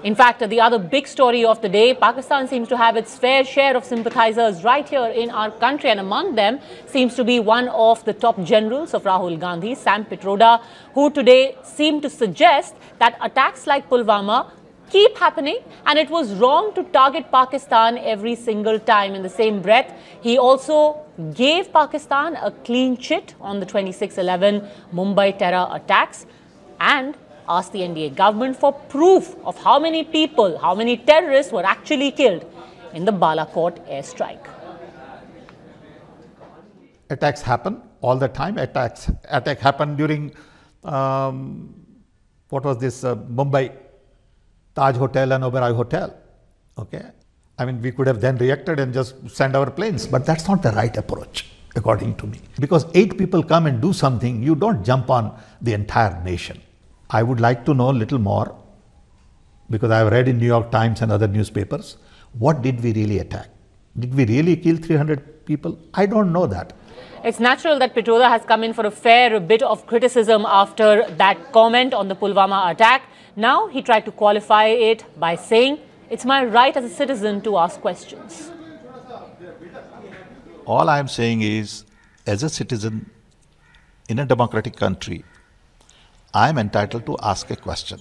In fact, the other big story of the day, Pakistan seems to have its fair share of sympathizers right here in our country, and among them seems to be one of the top generals of Rahul Gandhi, Sam Pitroda, who today seemed to suggest that attacks like Pulwama keep happening and it was wrong to target Pakistan every single time. In the same breath, he also gave Pakistan a clean chit on the 26/11 Mumbai terror attacks and asked the NDA government for proof of how many people, how many terrorists were actually killed in the Balakot air strike. Attacks happen all the time. Attack happened during, what was this, Mumbai Taj Hotel and Oberoi Hotel. Okay. I mean, we could have then reacted and just send our planes, but that's not the right approach, according to me. Because 8 people come and do something, you don't jump on the entire nation. I would like to know a little more, because I have read in New York Times and other newspapers, what did we really attack? Did we really kill 300 people? I don't know that. It's natural that Pitroda has come in for a fair bit of criticism after that comment on the Pulwama attack. Now he tried to qualify it by saying, it's my right as a citizen to ask questions. All I am saying is, as a citizen in a democratic country, I am entitled to ask a question.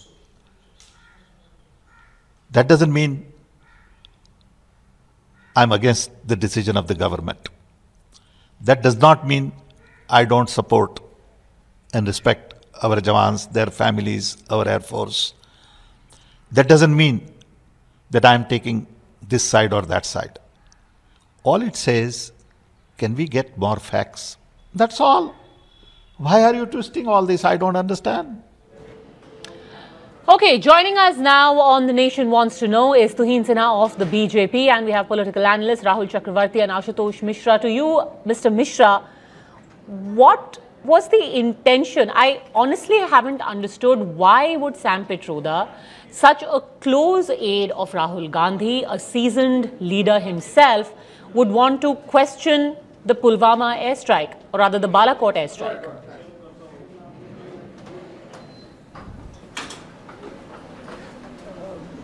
That doesn't mean I'm against the decision of the government. That does not mean I don't support and respect our Jawans, their families, our Air Force. That doesn't mean that I'm taking this side or that side. All it says, can we get more facts? That's all. Why are you twisting all this? I don't understand. Okay, joining us now on The Nation Wants to Know is Tuhin Sinha of the BJP, and we have political analysts Rahul Chakravarti and Ashutosh Mishra. To you, Mr. Mishra, what was the intention? I honestly haven't understood why would Sam Pitroda, such a close aide of Rahul Gandhi, a seasoned leader himself, would want to question the Pulwama airstrike, or rather the Balakot airstrike?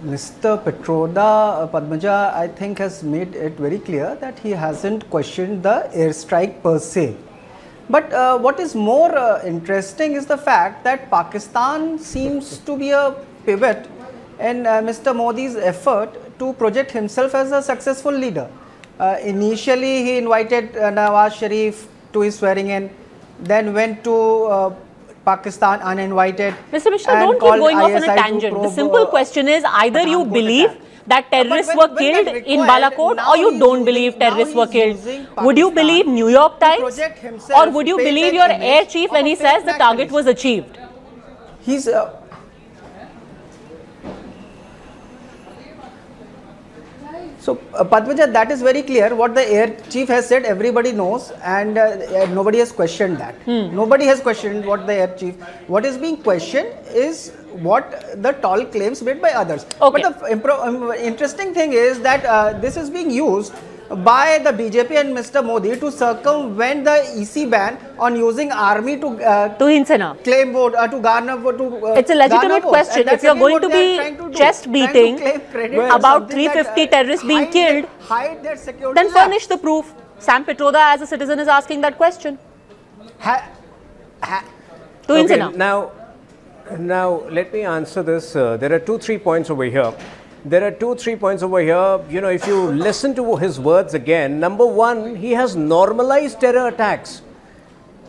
Mr. Pitroda, Padmaja, I think has made it very clear that he hasn't questioned the airstrike per se. But what is more interesting is the fact that Pakistan seems to be a pivot in Mr. Modi's effort to project himself as a successful leader. Initially, he invited Nawaz Sharif to his swearing in, then went to Pakistan uninvited. Mr. Mishra, don't keep going off on a tangent. The simple question is, either you believe that terrorists were killed in Balakot, or you don't believe terrorists were killed. Would you believe New York Times, or would you believe your air chief when he says the target was achieved? He's So, Padmaja, that is very clear. What the air chief has said, everybody knows, and nobody has questioned that. Nobody has questioned what the air chief. What is being questioned is what the tall claims made by others. Okay. But the interesting thing is that this is being used by the BJP and Mr. Modi to circumvent the EC ban on using army to claim vote, to garner vote. It's a legitimate question. If you're going to be chest beating about 350 terrorists being killed, then furnish the proof. Sam Pitroda as a citizen is asking that question. Okay, now let me answer this. There are 2-3 points over here. You know, if you listen to his words again, number one, he has normalized terror attacks.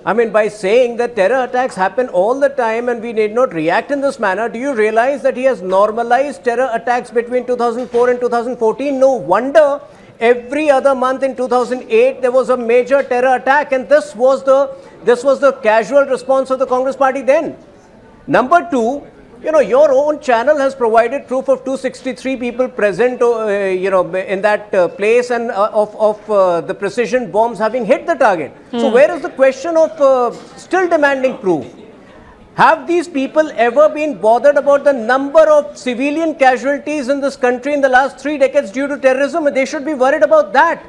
I mean, by saying that terror attacks happen all the time and we need not react in this manner, do you realize that he has normalized terror attacks between 2004 and 2014? No wonder every other month in 2008 there was a major terror attack, and this was the casual response of the Congress party then. Number two, you know, your own channel has provided proof of 263 people present, you know, in that place, and of the precision bombs having hit the target. So where is the question of still demanding proof? Have these people ever been bothered about the number of civilian casualties in this country in the last 3 decades due to terrorism? They should be worried about that.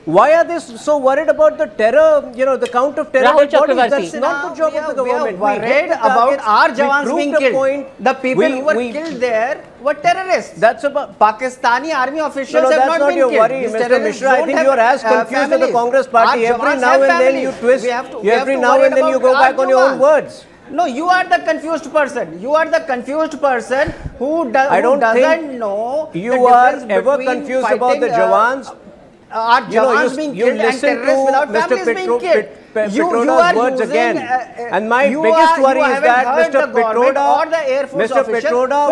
Why are they so worried about the terror, the count of terror? Rahul Chakravarti. That's not the job of the government. We are worried about our Jawans being killed. The people who were killed there were terrorists. That's about Pakistani army officials have that's not been your killed. worry, These Mr. terrorists Mishra. I don't think have, you are as confused as the Congress party. Our Every Jawans now have and then families. you twist. We have to Every now and then you go back on your own words. No, you are the confused person. You are the confused person who doesn't know. You are ever confused about the Jawans. Our Jawans being killed and terrorists without families being killed. Petroda's words again. And my biggest worry is that Mr. Petroda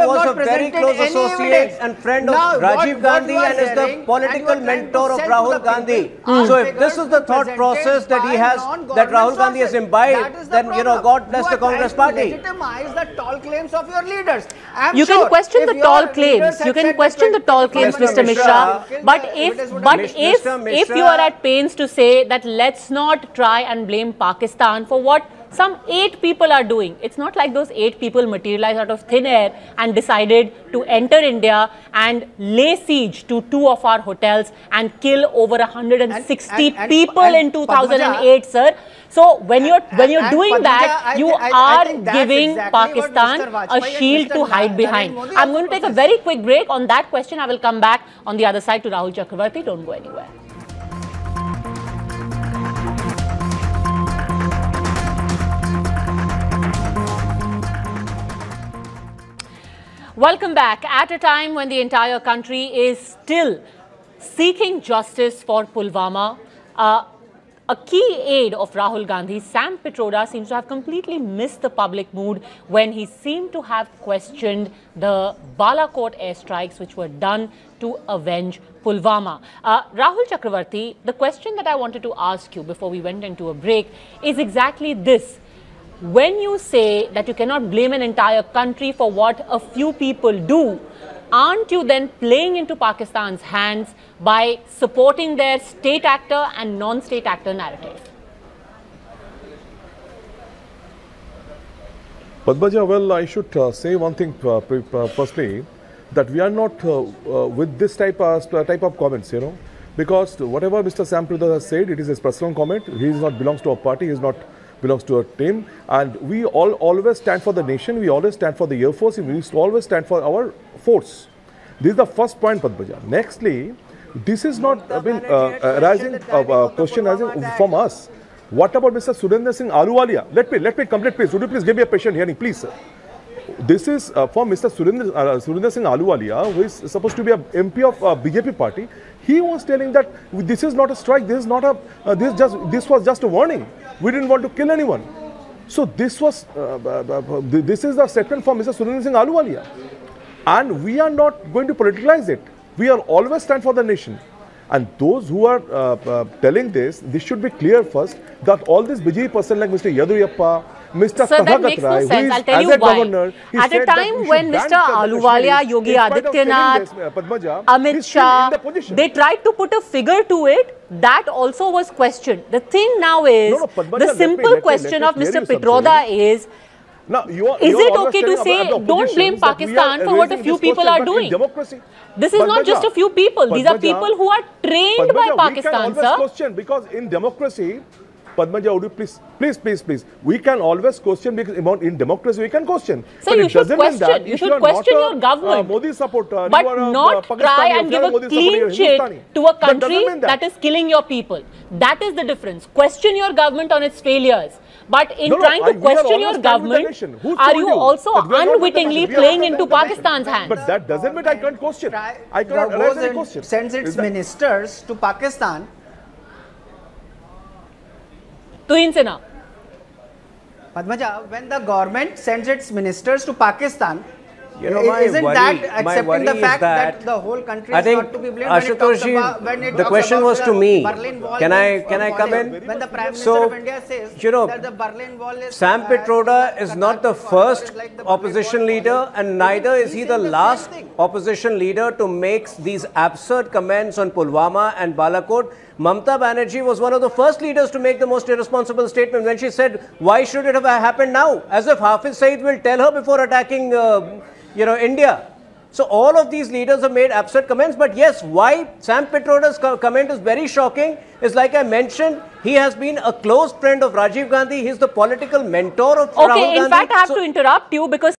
was a very close associate and friend of Rajiv Gandhi and is the political mentor of Rahul Gandhi. So if this is the thought process that he has, that Rahul Gandhi has imbibed, then God bless the Congress party. Legitimize the tall claims of your leaders. You can question the tall claims. You can question the tall claims, Mr. Mishra. But if you are at pains to say that let's not try and blame Pakistan for what some 8 people are doing. It's not like those 8 people materialized out of thin air and decided to enter India and lay siege to 2 of our hotels and kill over 160 people in 2008, sir. So when you're doing that, you are giving Pakistan a shield to hide behind. I'm going to take a very quick break. On that question, I will come back on the other side to Rahul Chakravarti. Don't go anywhere. Welcome back. At a time when the entire country is still seeking justice for Pulwama, a key aide of Rahul Gandhi, Sam Petroda, seems to have completely missed the public mood when he seemed to have questioned the Balakot Air Strikes which were done to avenge Pulwama. Rahul Chakravarti, the question that I wanted to ask you before we went into a break is exactly this. When you say that you cannot blame an entire country for what a few people do, aren't you then playing into Pakistan's hands by supporting their state actor and non-state actor narrative? Padmaja, well, I should say one thing firstly, that we are not with this type of comments, because whatever Mr. Sam Petroda has said, it is his personal comment. He is not belongs to a party, he is not belongs to a team, and we always stand for the nation, we always stand for the Air Force, we always stand for our force. This is the first point, Padmaja. Nextly, this is not arising question arising from us. What about Mr. Surendra Singh Ahluwalia? Let me complete, please. Would you please give me a patient hearing, please, sir? This is from Mr. Surendra Singh Ahluwalia, who is supposed to be an MP of BJP party. He was telling that this is not a strike, this is not a this was just a warning. We didn't want to kill anyone. So this was this is the statement from Mr. Surendra Singh Ahluwalia, and we are not going to politicize it. We are always stand for the nation. And those who are telling this should be clear first that all these BJP person like Mr. Yadurappa, Mr. Sir, that makes no sense. I'll tell you why. At a time when Mr. Ahluwalia, Yogi Adityanath, Amit Shah, they tried to put a figure to it, that also was questioned. The thing now is, the simple question of Mr. Petroda is, is it okay to say, don't blame Pakistan for what a few people are doing? This is not just a few people. These are people who are trained by Pakistan, sir. Question, because in democracy, Padmaja, would you please. We can always question because in democracy we can question. So you should question. You should question your government, Modi supporter, but not try and give a clean chit to a country that is killing your people. That is the difference. Question your government on its failures. But in trying to question your government, are you also unwittingly playing into Pakistan's hands? But that doesn't mean I can't question. I cannot raise any question. Sends its ministers to Pakistan. Padmaja, when the government sends its ministers to Pakistan, isn't that accepting the fact that the whole country is not to be blamed? Ashutoshji, the question was to me. Can I come in? When the Prime Minister of India says that the Berlin Wall is... Sam Petroda is not the first opposition leader, and neither is he the last opposition leader to make these absurd comments on Pulwama and Balakot. Mamata Banerjee was one of the first leaders to make the most irresponsible statement when she said, why should it have happened now? As if Hafiz Saeed will tell her before attacking India. So all of these leaders have made absurd comments. But yes, why Sam Pitroda's comment is very shocking is, like I mentioned, he has been a close friend of Rajiv Gandhi. He's the political mentor of Rahul Gandhi. Okay, in fact, I have to interrupt you because